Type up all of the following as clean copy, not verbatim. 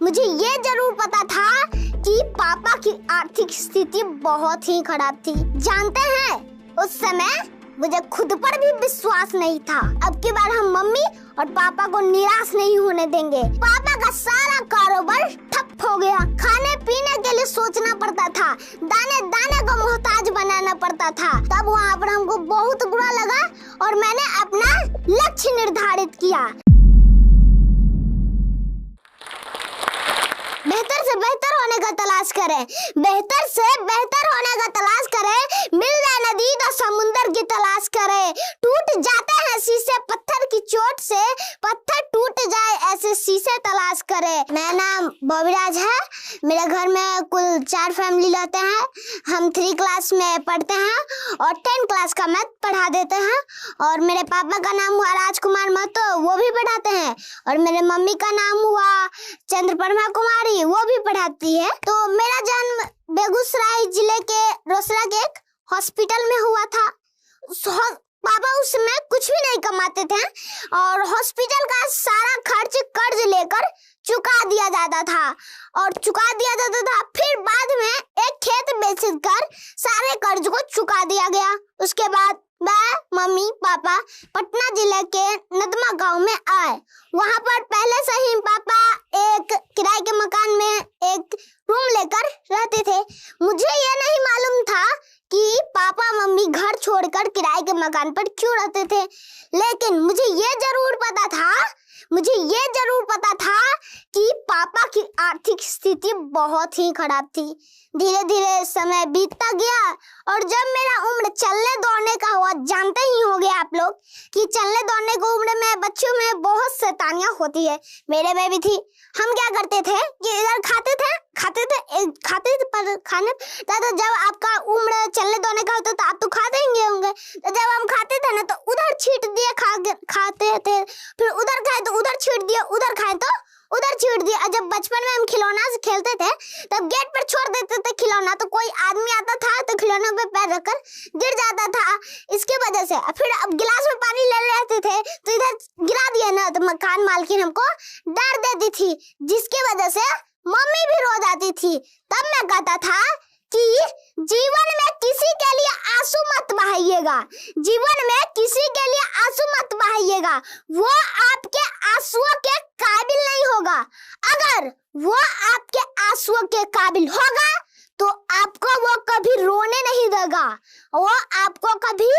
मुझे ये जरूर पता था कि पापा की आर्थिक स्थिति बहुत ही खराब थी। जानते हैं, उस समय मुझे खुद पर भी विश्वास नहीं था। अब की बार हम मम्मी और पापा को निराश नहीं होने देंगे। पापा का सारा कारोबार ठप हो गया। खाने पीने के लिए सोचना पड़ता था, दाने दाने को मोहताज बनाना पड़ता था। तब वहाँ पर हमको बहुत बुरा लगा और मैंने अपना लक्ष्य निर्धारित किया। बेहतर से बेहतर होने का तलाश करें, बेहतर से बेहतर होने का तलाश करें। मिल जाए नदी तो समुंदर की तलाश करें। टूट जाते हैं शीशे पत्थर की चोट से, पत्थर टूट जाए ऐसे शीशे तलाश करें। मेरा नाम बॉबीराज है। मेरे घर में कुल 4 फैमिली रहते हैं। हम 3 क्लास में पढ़ते हैं और 10 क्लास का मैथ पढ़ा देते हैं। और मेरे पापा का नाम हुआ राजकुमार महतो, वो भी पढ़ाते हैं। और मेरे मम्मी का नाम हुआ चंद्रप्रमा कुमारी, वो भी पढ़ाती है। तो मेरा जन्म बेगूसराय जिले के रोसड़ा के एक हॉस्पिटल में हुआ था। पापा उस समय कुछ भी नहीं कमाते थे और हॉस्पिटल का सारा खर्च कर्ज लेकर चुका दिया जाता था फिर बाद में एक खेत बेचकर सारे कर्ज को चुका दिया गया। उसके बाद मैं मम्मी पापा पटना जिले के नदमा गांव में आए। वहां पर पहले से ही पापा एक किराए के मकान में एक रूम लेकर रहते थे। मुझे ये नहीं मालूम था कि पापा मम्मी घर छोड़कर किराए के मकान पर क्यों रहते थे, लेकिन मुझे ये जरूर पता था कि पापा की आर्थिक स्थिति बहुत ही खराब थी। धीरे धीरे समय बीतता गया और जब मेरा उम्र चलने दौड़ने का हुआ, जानते ही होंगे आप लोग कि चलने दौड़ने की उम्र में बच्चों में बहुत शैतानियां होती है। मेरे में भी थी। हम क्या करते थे कि इधर खाते थे पर खाने तो जब आपका उम्र चलने दौड़ने का होता तो आप तो खाते ही होंगे। तो जब हम खाते थे ना तो उधर छींट दिए खाते थे, फिर उधर खाए तो उधर छींट दिए, उधर खाए तो उधर छींट दिया। और जब बचपन में हम खिलौना से खेलते थे तब गेट पर छोड़ देते थे खिलौना, तो कोई आदमी आता था तो खिलौना पे पैर रखकर गिर जाता था। इसके वजह से फिर अब गिलास में पानी ले लेते थे तो इधर गिरा दिया ना तो मकान मालकिन हमको डर देती थी, जिसकी वजह से मम्मी भी रो जाती थी। तब मैं कहता था कि जीवन में किसी के लिए आंसू मत बहाइएगा, जीवन में किसी के लिए आंसू मत बहाइएगा। वो आपके आंसुओं के काबिल नहीं होगा। अगर वो आपके आंसुओं के काबिल होगा तो आपको वो कभी रोने नहीं देगा, वो आपको कभी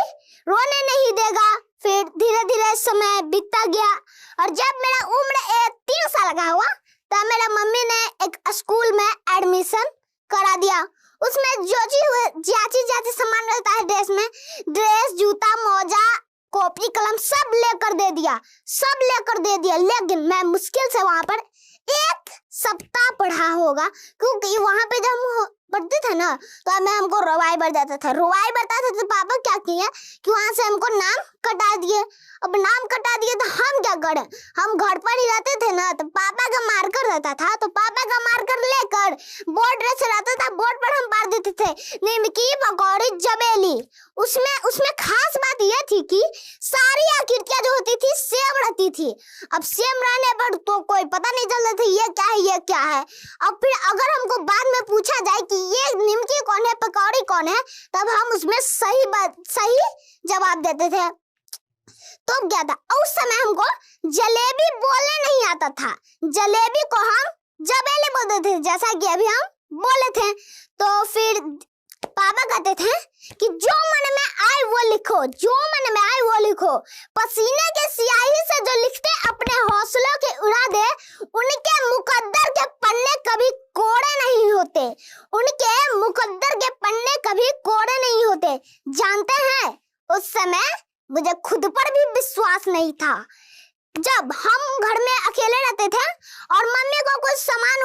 रोने नहीं देगा। फिर धीरे धीरे समय बीतता गया और जब मेरा उम्र 3 साल का हुआ तब मेरा मम्मी ने एक स्कूल में एडमिशन करा दिया। उसमें जाची सामान रहता है ड्रेस में, ड्रेस जूता मोजा कॉपी कलम सब लेकर दे दिया। लेकिन मैं मुश्किल से वहां पर 1 सप्ताह पढ़ा होगा, क्योंकि वहां पे जब हम पढ़ते थे ना तो हमको रोवाई बढ़ जाता था। तो पापा क्या किए कि वहां से हमको नाम कटा दिए। अब नाम कटा दिए तो हम क्या करें, हम घर पर ही रहते थे ना, तो पापा का मार्कर रहता था तो पापा का मार्कर लेकर बोर्ड से रहता था, बोर्ड पर हम मार देते थे निमकी पकौड़ी जबेली। उसमें खास बात यह थी कि सारी आकृतियां जो होती थी सेम रहती थी। अब सेम रहने पर तो कोई पता नहीं चलता था ये क्या है। अब फिर अगर हमको बाद में पूछा जाए कि ये निमकी कौन है पकौड़ी कौन है, तब हम उसमें सही जवाब देते थे। तो क्या था, उस समय हमको जलेबी बोलने नहीं आता था, जलेबी को हम जबेली बोलते थे, जैसा कि अभी हम बोले थे। तो फिर पापा कहते थे कि जो मन में आए वो लिखो, पसीने के स्याही से जो लिखते अपने हौसलों के उड़ा दे, उनके मुकद्दर के पन्ने कभी कोरे नहीं होते। जानते हैं, उस समय मुझे खुद पर भी विश्वास नहीं था। जब हम घर में अकेले रहते थे और मम्मी को कुछ सामान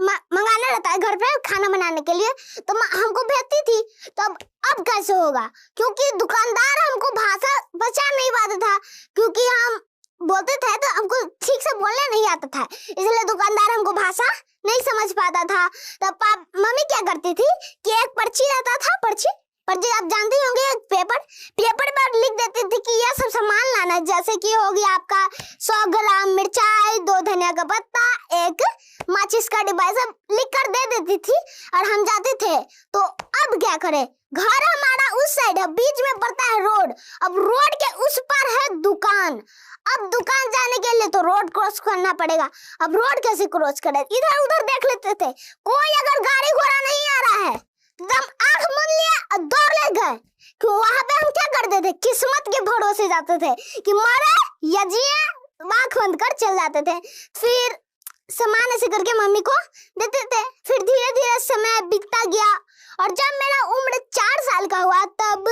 मंगाना रहता है घर पे खाना बनाने के लिए तो हमको भेजती थी। तो अब कैसे होगा, क्योंकि दुकानदार हमको भाषा बचा नहीं पाता था, क्योंकि हम बोलते थे तो हमको ठीक से बोलने नहीं आता था, इसलिए दुकानदार हमको भाषा नहीं समझ पाता था। तो मम्मी क्या करती थी कि एक पर्ची रहता था, पर जी आप जानते ही होंगे पेपर पर लिख देती थी कि यह सब सामान लाना है, जैसे कि हो गया आपका 100 ग्राम मिर्चाई, 2 धनिया का पत्ता, 1 माचिस का डिब्बा, सब लिख कर दे देती थी और हम जाते थे। तो अब क्या करें, घर हमारा उस साइड है, बीच में पड़ता है रोड, अब रोड के उस पर है दुकान। अब दुकान जाने के लिए तो रोड क्रॉस करना पड़ेगा। अब रोड कैसे क्रॉस करें, इधर उधर देख लेते थे, कोई अगर गाड़ी घोड़ा नहीं आ रहा है एकदम आंख मूंद लिया और दौड़ ले गए। क्यों, वहां पे हम क्या करते थे, किस्मत के भरोसे जाते थे कि मरे या जिए, आंख बंद कर चल जाते थे। फिर सामान ऐसे करके मम्मी को देते थे। फिर धीरे धीरे समय बीतता गया और जब मेरा उम्र 4 साल का हुआ तब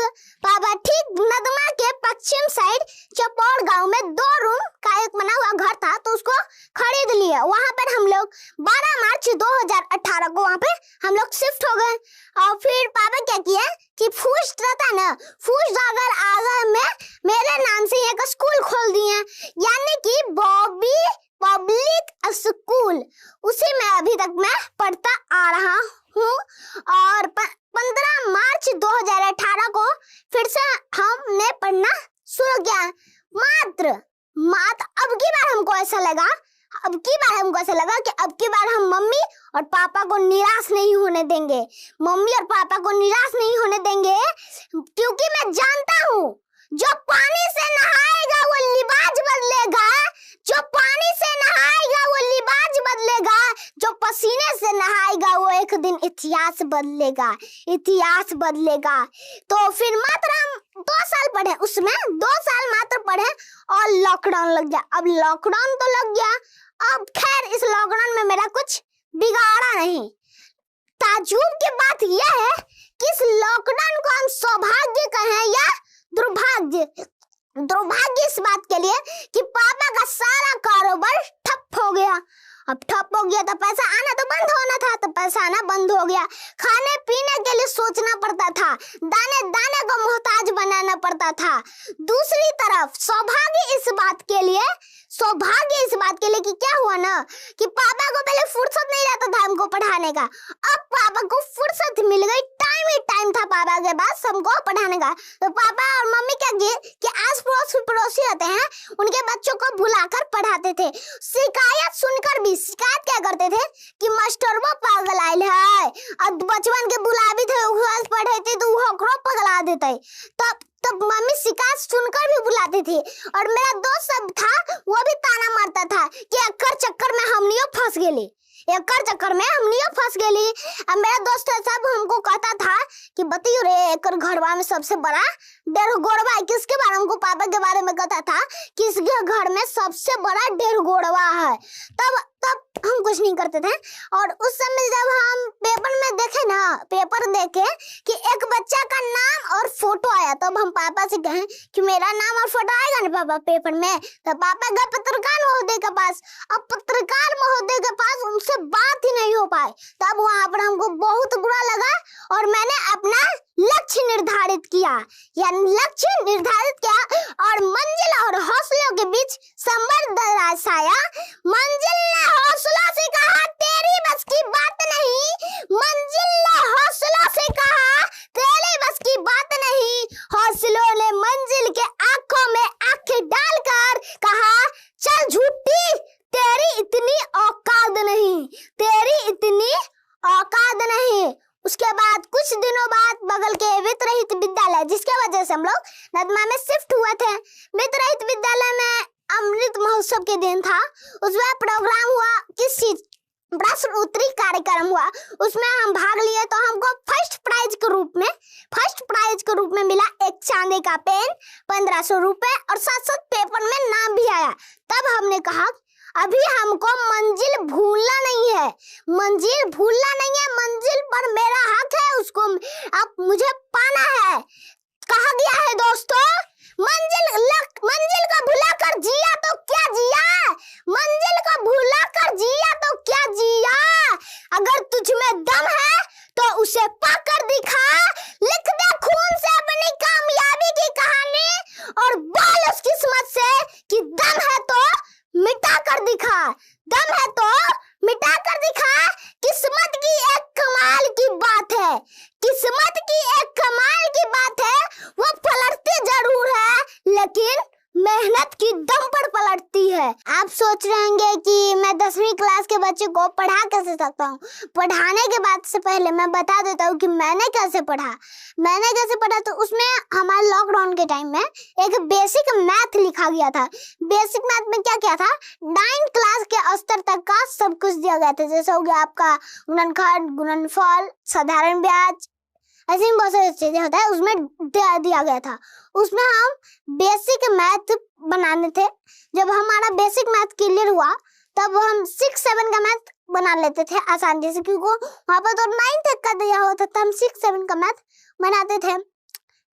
पापा ठीक नदमा के पश्चिम साइड चपौड़ गांव में 2 रूम का एक बना हुआ घर था, तो उसको खरीद लिया। वहां पर हम लोग 12 मार्च 2018 को वहां पे हम लोग शिफ्ट हो गए। और फिर पापा क्या किया कि फूस रहता ना, फूस जागर आगर में मेरे नाम से एक स्कूल खोल दिए, यानी कि बॉबी पब्लिक स्कूल। उसी में अभी तक मैं पढ़ता आ रहा हूँ। और 15 मार्च 2018 को फिर से हमने पढ़ना शुरू किया। मात्र अब की बार हमको ऐसा लगा कि अब की बार हम मम्मी और पापा को निराश नहीं होने देंगे। क्योंकि मैं जानता हूँ जो पानी से नहाएगा वो लिबाज बदलेगा, जो पसीने से नहाएगा वो एक दिन इतिहास बदलेगा। तो फिर मात्र हम 2 साल पढ़े, उसमें 2 साल मात्र पढ़े और लॉकडाउन लग गया। अब लॉकडाउन तो लग गया, अब खैर इस लॉकडाउन में मेरा कुछ बिगाड़ा नहीं। ताज्जुब की बात यह है कि इस लॉकडाउन को हम सौभाग्य कहें या दुर्भाग्य इस बात के लिए कि पापा का सारा कारोबार ठप हो गया। अब ठप हो गया तो पैसा आना तो बंद होना था, तो पैसा आना बंद हो गया। खाने पीने के लिए सोचना पड़ता था, दाने दाने को मोहताज बनाना पड़ता था। दूसरी तरफ सौभाग्य इस बात के लिए कि क्या हुआ ना कि पापा को पहले फुर्सत नहीं रहता था हमको पढ़ाने का, अब पापा को फुर्सत मिल गई, टाइम था पापा के पास हमको पढ़ाने का। तो पापा और मम्मी क्या किए कि आस पड़ोसी रहते हैं उनके बच्चों को बुलाकर पढ़ाते थे। शिकायत क्या करते थे कि मास्टर वो पागल आयल है, अब बचपन के बुलावी थे पढ़े थे तो वो पगला देते। तब मम्मी शिकायत सुनकर भी बुलाती थी। और मेरा दोस्त सब था वो भी ताना मारता था कि एकर चक्कर में हमनियो फंस गेली। अब मेरा दोस्त सब हमको कहता था कि बतियो रे एकर घरवा में सबसे बड़ा डेढ़ गोड़वा है। किसके बारे में, हमको पापा के बारे में कहता था कि इसके घर में सबसे बड़ा डेढ़ गोड़वा है। तब हम कुछ नहीं करते थे। और उस समय जब हम पेपर देखे कि एक बच्चा का नाम और फोटो आया, तब हम पापा से कहें कि मेरा नाम और फोटो आएगा ना पापा पेपर में। तो पापा गए पत्रकार महोदय के पास। अब पत्रकार महोदय के पास उनसे बात ही नहीं हो पाए। तब वहां पर हमको बहुत बुरा लगा और मैंने अपना लक्ष्य निर्धारित किया और मंजिल और हौसलों के बीच संबंध दर्शाया। मंजिल ने हौसलों से कहा तेरी बस की बात नहीं, हौसलों ने मंजिल के आंखों में आंखें डालकर कहा चल झूठी, तेरी इतनी औकात नहीं। उसके बाद कुछ दिनों बाद बगल के वित्त-रहित विद्यालय, जिसके वजह से हम लोग नदमा में शिफ्ट हुए थे, वित्त-रहित विद्यालय में अमृत महोत्सव के दिन था। उसमें प्रोग्राम हुआ, प्रश्न उत्तरी कार्यक्रम हुआ, उसमें हम भाग लिए। तो हमको फर्स्ट प्राइज के रूप में मिला एक चांदी का पेन, 1500 रुपए और साथ पेपर में नाम भी आया। तब हमने कहा अभी हमको मंजिल भूलना नहीं है, मंजिल पर मेरा हक है, उसको अब मुझे पाना है। कहा गया है दोस्तों, मंजिल को भुलाकर जिया तो क्या जिया, अगर तुझ में दम है तो उसे पाकर दिखा, लिख दे खून से अपनी कामयाबी की कहानी और बोल उस किस्मत से कि दम है तो मिटा कर दिखा। किस्मत की एक कमाल की बात है, सोच रहे होंगे कि मैं 10वीं क्लास के बच्चे को पढ़ा कैसे सकता हूँ। पढ़ाने के बाद से पहले मैं बता देता हूँ कि मैंने कैसे पढ़ा। तो उसमें हमारे लॉकडाउन के टाइम में एक बेसिक मैथ लिखा गया था। बेसिक मैथ में क्या क्या था, 9 क्लास के स्तर तक का सब कुछ दिया गया था। जैसे हो गया आपका गुणनखंड, गुणनफल, साधारण ब्याज, ऐसे बहुत सारी चीजें होता है, उसमें दिया गया था। उसमें हम बेसिक मैथ बनाने थे। जब हमारा बेसिक मैथ क्लियर हुआ तब हम 6-7 का मैथ बना लेते थे आसानी से, क्योंकि वहां पर तो 9 तक का दिया होता था, हम 6-7 का मैथ बनाते थे।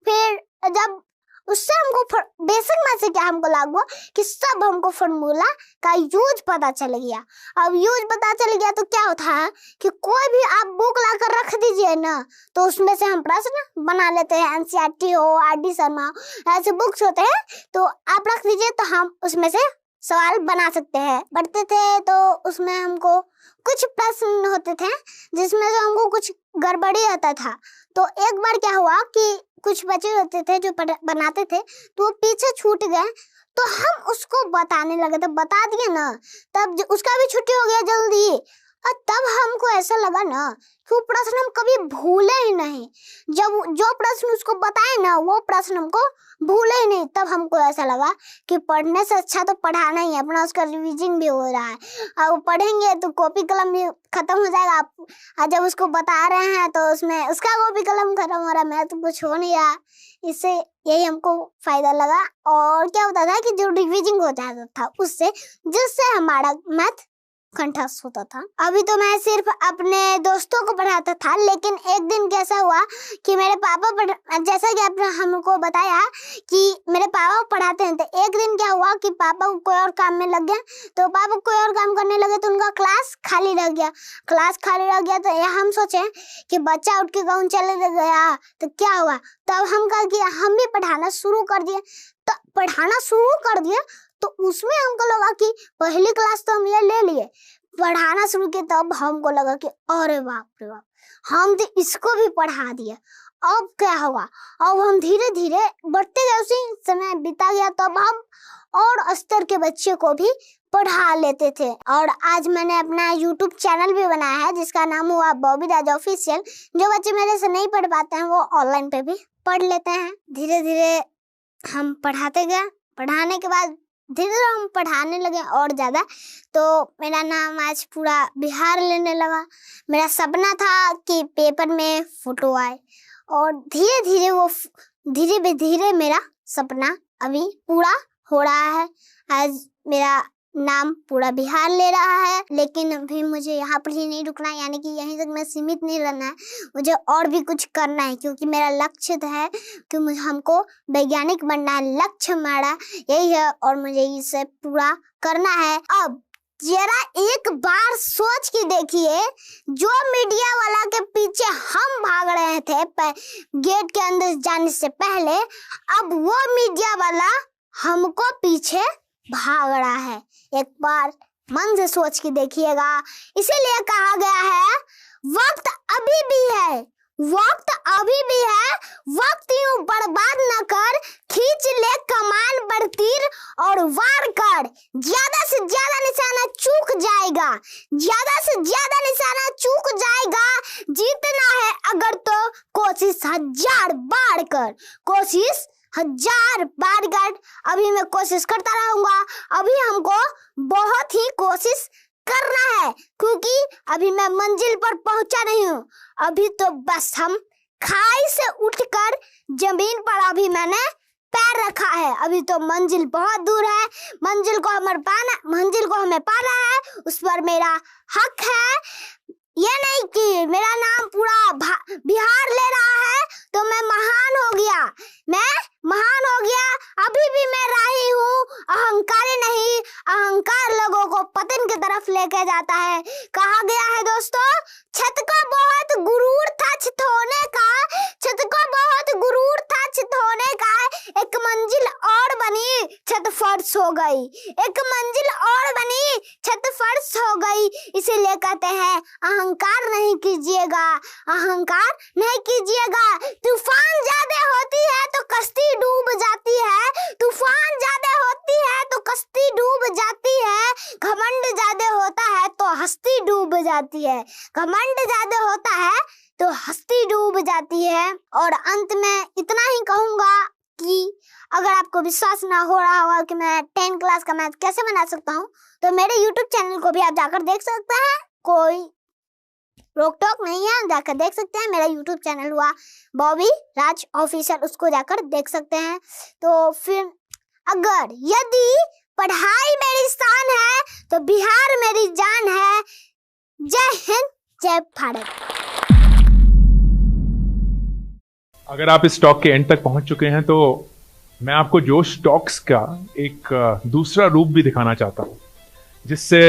फिर जब उससे हमको बेसिक मैथ से क्या हमको लागू हुआ कि सब हमको फॉर्मूला का यूज पता चल गया। अब यूज पता चल गया तो क्या होता है कि कोई भी आप बुक लाकर रख दीजिए ना, तो उसमें से हम प्रश्न बना लेते हैं। एनसीईआरटी हो, आर.डी. शर्मा, ऐसे बुक्स होते हैं, तो आप रख दीजिए तो हम उसमें से सवाल बना सकते हैं। पढ़ते थे तो उसमें हमको कुछ प्रश्न होते थे जिसमें से हमको कुछ गड़बड़ी होता था। तो एक बार क्या हुआ कि कुछ बच्चे होते थे जो बनाते थे, तो वो पीछे छूट गए, तो हम उसको बताने लगे थे, बता दिए ना, तब उसका भी छुट्टी हो गया जल्दी। और तब हमको ऐसा लगा ना कि वो प्रश्न हम कभी भूले ही नहीं। जब जो प्रश्न उसको बताए ना, वो प्रश्न हमको भूले ही नहीं। तब हमको ऐसा लगा कि पढ़ने से अच्छा तो पढ़ाना ही है, अपना उसका रिवीजन भी हो रहा है। अब पढ़ेंगे तो कॉपी कलम भी खत्म हो जाएगा। आप जब उसको बता रहे हैं तो उसमें उसका कॉपी कलम खत्म हो रहा है, मैं तो कुछ हो नहीं रहा। इससे यही हमको फायदा लगा। और क्या होता था कि जो रिवीजन हो जाता था उससे, जिससे हमारा मैथ कंठस्थ होता था। अभी तो मैं सिर्फ अपने दोस्तों को पढ़ाता था, लेकिन एक दिन कैसा हुआ कि मेरे पापा जैसा कि आपने हमको बताया कि मेरे पापा पढ़ाते हैं, तो एक दिन क्या हुआ कि पापा को कोई और काम में लग गया, तो पापा कोई और काम करने लगे तो उनका क्लास खाली रह गया। तो हम सोचे कि बच्चा उठ के गाँव चले गया तो क्या हुआ। तब हम कहा कि हम भी पढ़ाना शुरू कर दिए। तो उसमें हमको लगा कि पहली क्लास तो हम ये ले लिए, पढ़ाना शुरू किया, तब हमको लगा कि अरे बाप रे बाप, हम तो इसको भी पढ़ा दिए। अब क्या हुआ, अब हम धीरे धीरे बढ़ते गए, उसी समय बीता गया, तब हम और स्तर के बच्चे को भी पढ़ा लेते थे। और आज मैंने अपना YouTube चैनल भी बनाया है जिसका नाम हुआ बॉबी राजा ऑफिशियल। जो बच्चे मेरे से नहीं पढ़ पाते हैं वो ऑनलाइन पे भी पढ़ लेते हैं। धीरे धीरे हम पढ़ाते गए, पढ़ाने के बाद धीरे धीरे हम पढ़ाने लगे और ज़्यादा, तो मेरा नाम आज पूरा बिहार लेने लगा। मेरा सपना था कि पेपर में फोटो आए, और धीरे धीरे मेरा सपना अभी पूरा हो रहा है। आज मेरा नाम पूरा बिहार ले रहा है, लेकिन अभी मुझे यहाँ पर ही नहीं रुकना है, यानी कि यहीं तक मैं सीमित नहीं रहना है, मुझे और भी कुछ करना है, क्योंकि मेरा लक्ष्य है कि हमको वैज्ञानिक बनना है। लक्ष्य हमारा यही है और मुझे इसे पूरा करना है। अब जरा एक बार सोच के देखिए, जो मीडिया वाला के पीछे हम भाग रहे थे गेट के अंदर जाने से पहले, अब वो मीडिया वाला हमको पीछे भाग रहा है। एक बार मन से सोच के देखिएगा। इसीलिए कहा गया है वक्त अभी भी है, वक्त यूं बर्बाद न कर, खींच ले कमान पर तीर और वार कर। ज्यादा से ज्यादा निशाना चूक जाएगा, जीतना है अगर तो कोशिश 1000 बार कर। अभी मैं कोशिश करता रहूंगा। अभी हमको बहुत ही कोशिश करना है, क्योंकि अभी मैं मंजिल पर पहुंचा नहीं हूँ। अभी तो बस हम खाई से उठकर जमीन पर अभी मैंने पैर रखा है। अभी तो मंजिल बहुत दूर है, मंजिल को हमें पाना है, उस पर मेरा हक है। ये नहीं कि मेरा नाम पूरा बिहार ले रहा है तो मैं महान हो गया। अभी भी मैं राही हूँ, अहंकारी नहीं। अहंकार लोगों को पतन की तरफ लेके जाता है। कहा गया है दोस्तों, छत को बहुत गुरूर था चित होने का, एक मंजिल और बनी छत फर्श हो गई। इसीलिए कहते हैं अहंकार नहीं कीजिएगा। तूफान ज्यादा होती है तो कश्ती डूब जाती है, तूफान ज्यादा होती होती है तो कश्ती डूब जाती है, घमंड ज्यादा होता है तो हस्ती डूब जाती है, घमंड ज्यादा होता है तो हस्ती डूब जाती है। और अंत में इतना ही कहूंगा कि अगर आपको विश्वास ना हो रहा होगा कि मैं 10 क्लास का मैथ कैसे बना सकता हूँ, तो मेरे YouTube चैनल को भी आप जाकर देख सकते हैं, कोई रोक टोक नहीं है, जाकर देख सकते हैं। मेरा YouTube चैनल हुआ बॉबी राज ऑफिशियल, उसको जाकर देख सकते हैं। तो फिर अगर यदि पढ़ाई मेरी शान है तो बिहार मेरी जान है। जय हिंद, जय भारत। अगर आप इस टॉक के एंड तक पहुंच चुके हैं तो मैं आपको जोश टॉक्स का एक दूसरा रूप भी दिखाना चाहता हूं, जिससे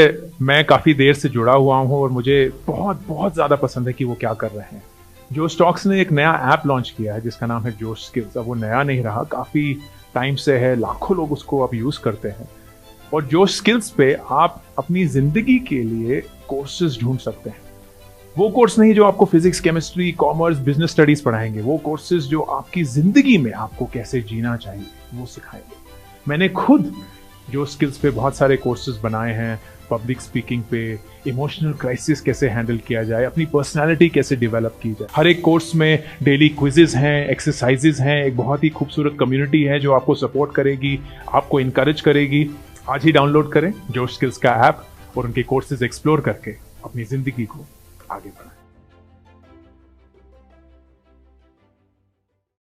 मैं काफ़ी देर से जुड़ा हुआ हूं और मुझे बहुत बहुत ज़्यादा पसंद है कि वो क्या कर रहे हैं। जोश टॉक्स ने एक नया ऐप लॉन्च किया है जिसका नाम है जोश स्किल्स। अब वो नया नहीं रहा, काफ़ी टाइम से है, लाखों लोग उसको अब यूज़ करते हैं। और जोश स्किल्स पे आप अपनी ज़िंदगी के लिए कोर्सेज ढूंढ सकते हैं। वो कोर्स नहीं जो आपको physics, chemistry, commerce, business studies पढ़ाएंगे, वो कोर्सेज जो आपकी जिंदगी में आपको कैसे जीना चाहिए वो सिखाएंगे। मैंने खुद जो स्किल्स पे बहुत सारे कोर्सेज बनाए हैं, पब्लिक स्पीकिंग पे, इमोशनल क्राइसिस कैसे हैंडल किया जाए, अपनी पर्सनालिटी कैसे डेवलप की जाए। हर एक कोर्स में डेली क्विजेज हैं, एक्सरसाइजेज हैं, एक बहुत ही खूबसूरत कम्युनिटी है जो आपको सपोर्ट करेगी, आपको इनकरेज करेगी। आज ही डाउनलोड करें जोश स्किल्स का ऐप और उनके कोर्सेज एक्सप्लोर करके अपनी जिंदगी को आगे बढ़ाएं।